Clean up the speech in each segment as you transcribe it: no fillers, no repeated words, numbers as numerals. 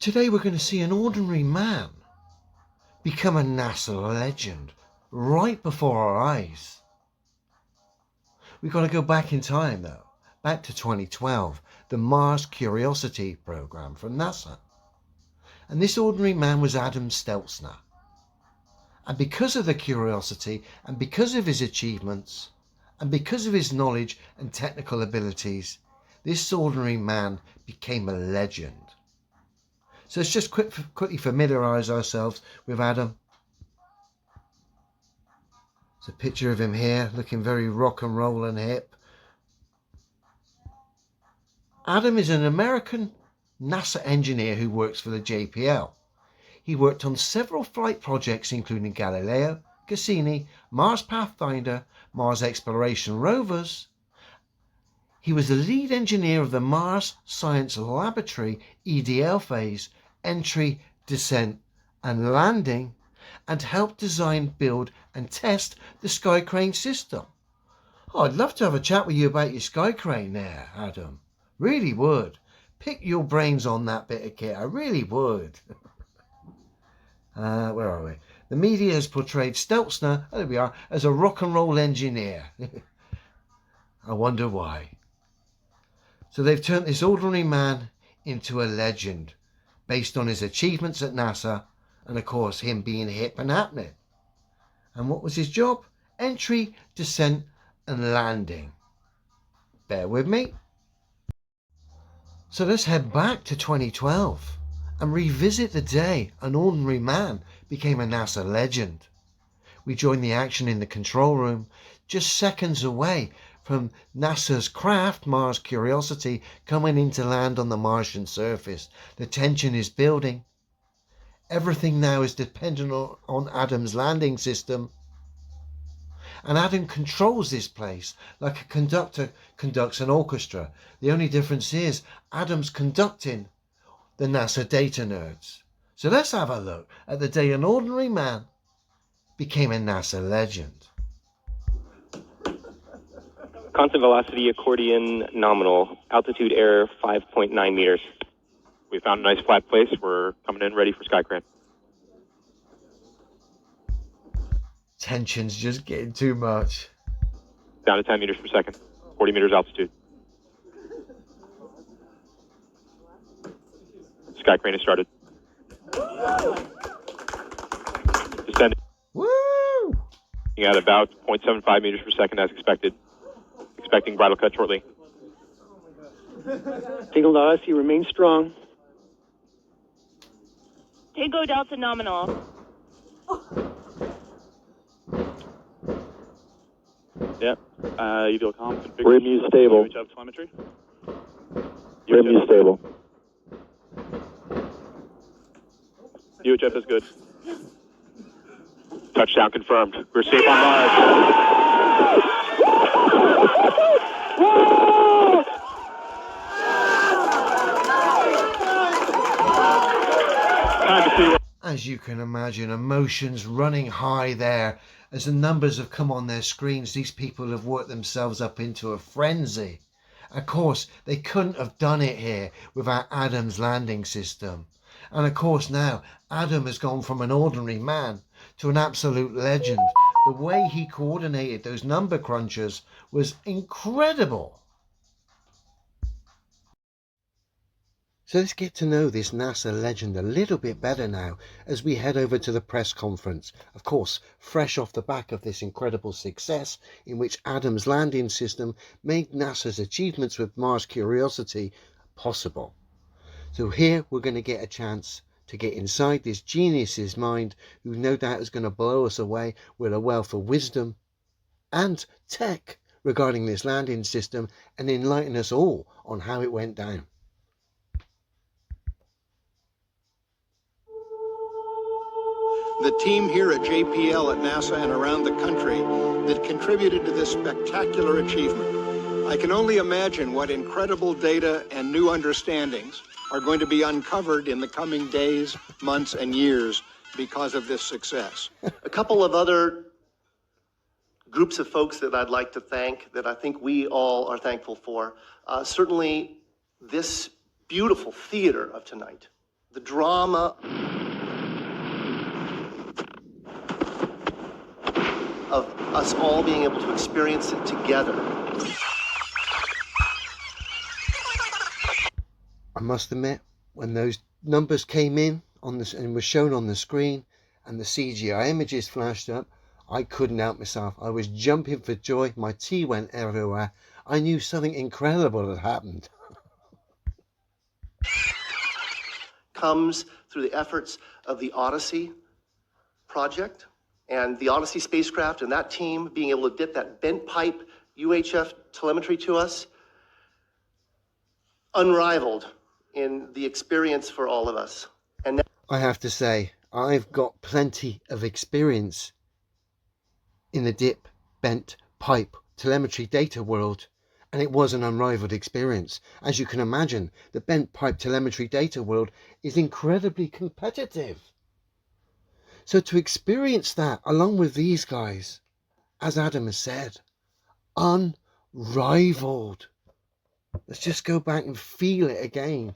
Today we're going to see an ordinary man become a NASA legend right before our eyes. We've got to go back in time though, back to 2012, the Mars Curiosity program from NASA. And this ordinary man was Adam Steltzner. And because of the Curiosity, and because of his achievements, and because of his knowledge and technical abilities, this ordinary man became a legend. So let's just quickly familiarise ourselves with Adam. It's a picture of him here, looking very rock and roll and hip. Adam is an American NASA engineer who works for the JPL. He worked on several flight projects including Galileo, Cassini, Mars Pathfinder, Mars Exploration Rovers. He was the lead engineer of the Mars Science Laboratory EDL phase, entry, descent and landing, and helped design, build and test the Sky Crane system. Oh, I'd love to have a chat with you about your Sky Crane there, Adam. Really would. Pick your brains on that bit of kit. I really would. Where are we? The media has portrayed Steltzner, there we are, as a rock and roll engineer. I wonder why. So they've turned this ordinary man into a legend based on his achievements at NASA and of course him being hip and happening. And what was his job? Entry, descent and landing. Bear with me. So let's head back to 2012 and revisit the day an ordinary man became a NASA legend. We joined the action in the control room, just seconds away from NASA's craft, Mars Curiosity, coming in to land on the Martian surface. The tension is building. Everything now is dependent on Adam's landing system. And Adam controls this place like a conductor conducts an orchestra. The only difference is Adam's conducting the NASA data nerds. So let's have a look at the day an ordinary man became a NASA legend. Constant velocity accordion nominal. Altitude error 5.9 meters. We found a nice flat place. We're coming in ready for Sky Crane. Tension's just getting too much. Down to 10 meters per second. 40 meters altitude. Sky Crane has started. Descending. Woo! At about 0.75 meters per second as expected. Expecting bridle cut shortly. Signal to remain strong. Tango Delta nominal. Yep. You feel confident? RIMU stable. UHF telemetry. RIMU stable. UHF is good. Touchdown confirmed. We're safe on Mars. Time to see. As you can imagine, emotions running high there as the numbers have come on their screens. These people have worked themselves up into a frenzy. Of course, they couldn't have done it here without Adam's landing system. And of course now, Adam has gone from an ordinary man to an absolute legend. The way he coordinated those number crunchers was incredible. So let's get to know this NASA legend a little bit better now as we head over to the press conference. Of course, fresh off the back of this incredible success in which Adam's landing system made NASA's achievements with Mars Curiosity possible. So here we're going to get a chance to get inside this genius's mind who no doubt is going to blow us away with a wealth of wisdom and tech regarding this landing system and enlighten us all on how it went down. The team here at JPL at NASA and around the country that contributed to this spectacular achievement. I can only imagine what incredible data and new understandings are going to be uncovered in the coming days, months, and years because of this success. A couple of other groups of folks that I'd like to thank that I think we all are thankful for. Certainly this beautiful theater of tonight the drama of us all being able to experience it together. I must admit, when those numbers came in on this and were shown on the screen and the CGI images flashed up, I couldn't help myself. I was jumping for joy. My tea went everywhere. I knew something incredible had happened. Comes through the efforts of the Odyssey project and the Odyssey spacecraft and that team being able to get that bent pipe UHF telemetry to us, unrivaled in the experience for all of us. And now, I have to say, I've got plenty of experience in the dip, bent pipe telemetry data world, and it was an unrivaled experience. As you can imagine, the bent pipe telemetry data world is incredibly competitive. So to experience that along with these guys, as Adam has said, unrivaled. Let's just go back and feel it again.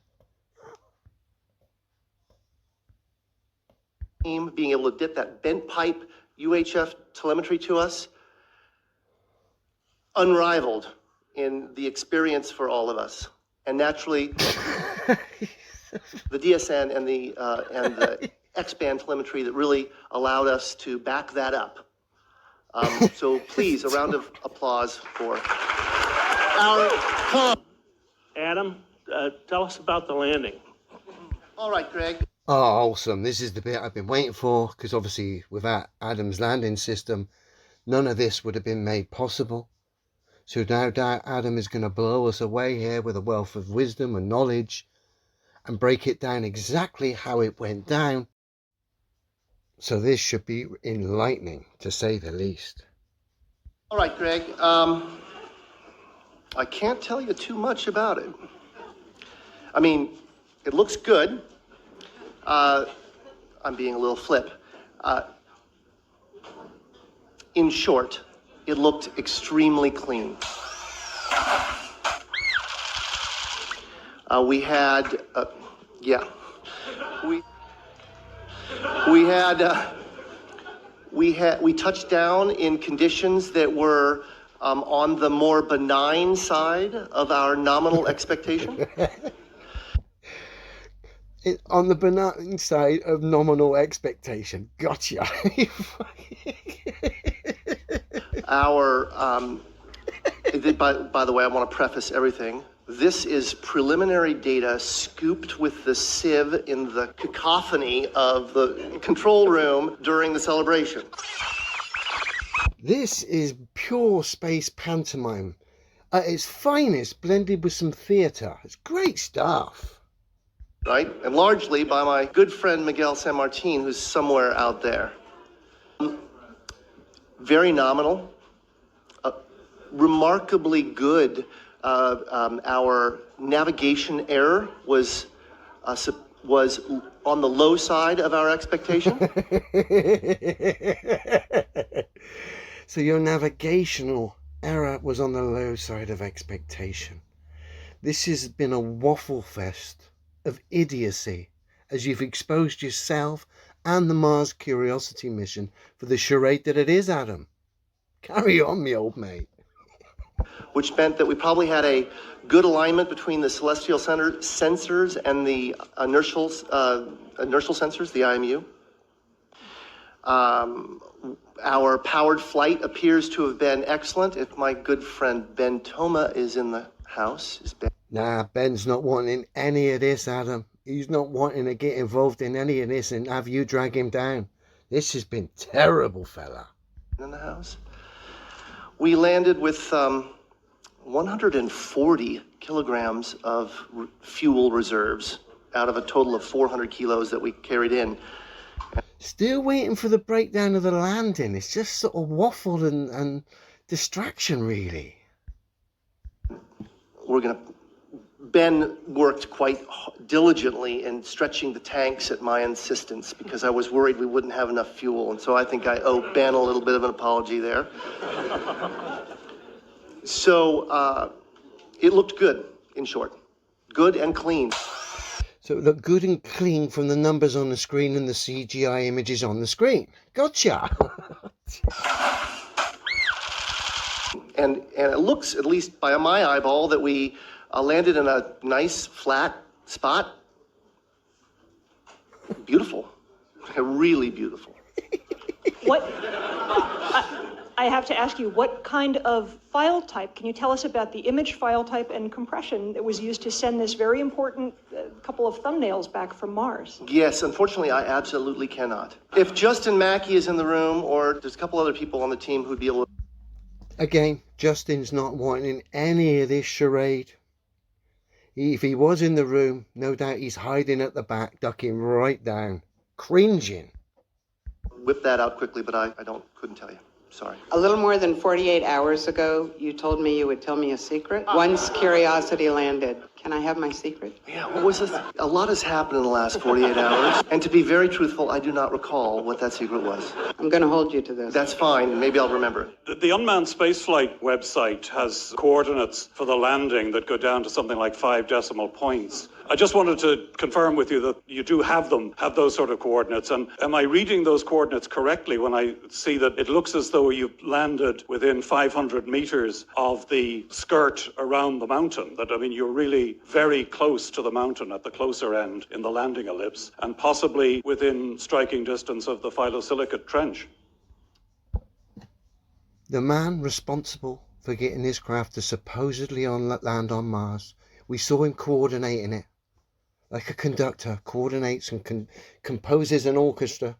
team being able to get that bent pipe UHF telemetry to us, unrivaled in the experience for all of us. And naturally, the DSN and the X-band telemetry that really allowed us to back that up. So please, a round of applause for our club. Adam, tell us about the landing. All right, Greg. Oh, awesome. This is the bit I've been waiting for, because obviously without Adam's landing system, none of this would have been made possible. So no doubt Adam is going to blow us away here with a wealth of wisdom and knowledge and break it down exactly how it went down. So this should be enlightening, to say the least. All right, Greg. I can't tell you too much about it. I mean, it looks good. I'm being a little flip. In short, it looked extremely clean. We had, we touched down in conditions that were on the more benign side of our nominal expectation. On the benign side of nominal expectation. Gotcha. By the way, I want to preface everything. This is preliminary data scooped with the sieve in the cacophony of the control room during the celebration. This is pure space pantomime at its finest, blended with some theatre. It's great stuff. Right? And largely by my good friend Miguel San Martin, who's somewhere out there. Very nominal, remarkably good. Our navigation error was on the low side of our expectation. So your navigational error was on the low side of expectation. This has been a waffle fest of idiocy as you've exposed yourself and the Mars Curiosity mission for the charade that it is, Adam. Carry on, me old mate. Which meant that we probably had a good alignment between the celestial sensors and the inertial sensors, the IMU. Our powered flight appears to have been excellent. If my good friend Ben Toma is in the house, is Ben? Nah, Ben's not wanting any of this, Adam. He's not wanting to get involved in any of this and have you drag him down. This has been terrible, fella. In the house. We landed with 140 kilograms of fuel reserves out of a total of 400 kilos that we carried in. Still waiting for the breakdown of the landing. It's just sort of waffle and distraction, really. Ben worked quite diligently in stretching the tanks at my insistence because I was worried we wouldn't have enough fuel. And so I think I owe Ben a little bit of an apology there. So it looked good, in short. Good and clean. So it looked good and clean from the numbers on the screen and the CGI images on the screen. Gotcha! And it looks, at least by my eyeball, that we landed in a nice flat spot. Beautiful. Really beautiful. What? I have to ask you, what kind of file type? Can you tell us about the image file type and compression that was used to send this very important couple of thumbnails back from Mars? Yes, unfortunately, I absolutely cannot. If Justin Mackey is in the room, or there's a couple other people on the team who'd be able to... Again, Justin's not wanting any of this charade. If he was in the room, no doubt he's hiding at the back, ducking right down, cringing. Whip that out quickly, but I couldn't tell you. Sorry. A little more than 48 hours ago, you told me you would tell me a secret. Once Curiosity landed. Can I have my secret? Yeah, what was this? A lot has happened in the last 48 hours. And to be very truthful, I do not recall what that secret was. I'm going to hold you to this. That's fine. Maybe I'll remember it. The unmanned spaceflight website has coordinates for the landing that go down to something like 5 decimal points. I just wanted to confirm with you that you do have those sort of coordinates. And am I reading those coordinates correctly when I see that it looks as though you landed within 500 meters of the skirt around the mountain? That, I mean, you're really very close to the mountain at the closer end in the landing ellipse, and possibly within striking distance of the phyllosilicate trench. The man responsible for getting this craft to supposedly land on Mars, we saw him coordinating it. Like a conductor coordinates and composes an orchestra,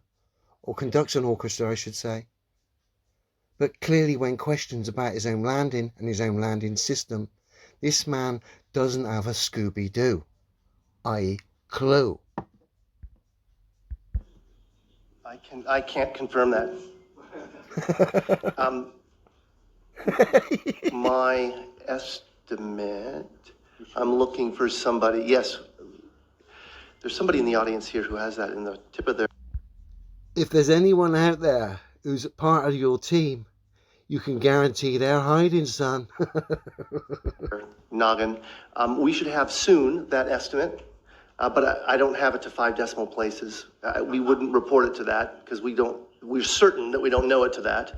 or conducts an orchestra, I should say. But clearly when questions about his own landing and his own landing system, this man doesn't have a Scooby-Doo, i.e. clue. I can't confirm that. My estimate, I'm looking for somebody, yes, there's somebody in the audience here who has that in the tip of their... If there's anyone out there who's part of your team, you can guarantee they're hiding, son. noggin. We should have soon that estimate, but I don't have it to 5 decimal places. We wouldn't report it to that because we're certain that we don't know it to that.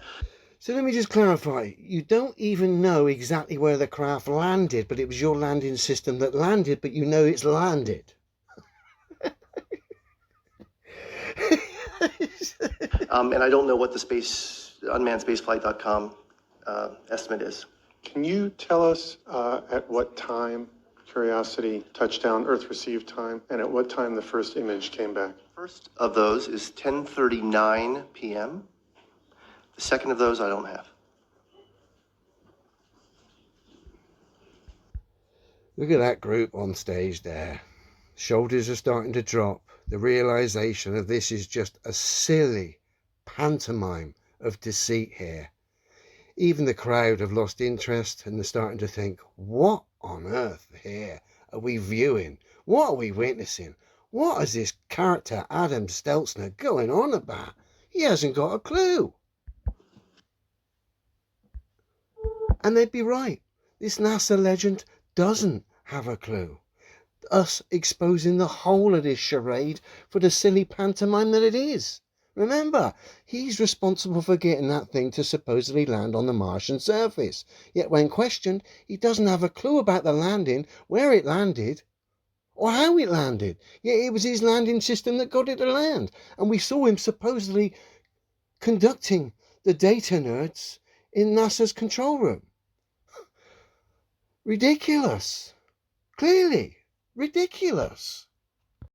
So let me just clarify. You don't even know exactly where the craft landed, but it was your landing system that landed, but you know it's landed. And I don't know what the unmannedspaceflight.com estimate is. Can you tell us at what time Curiosity touched down, Earth received time, and at what time the first image came back? First of those is 10:39 p.m. The second of those I don't have. Look at that group on stage there. Shoulders are starting to drop. The realization of this is just a silly pantomime of deceit here. Even the crowd have lost interest and they're starting to think, what on earth here are we viewing? What are we witnessing? What is this character Adam Stelzner going on about? He hasn't got a clue. And they'd be right. This NASA legend doesn't have a clue. Us exposing the whole of this charade for the silly pantomime that it is. Remember, he's responsible for getting that thing to supposedly land on the Martian surface. Yet when questioned, he doesn't have a clue about the landing, where it landed, or how it landed. Yet it was his landing system that got it to land. And we saw him supposedly conducting the data nerds in NASA's control room. Ridiculous. Clearly ridiculous.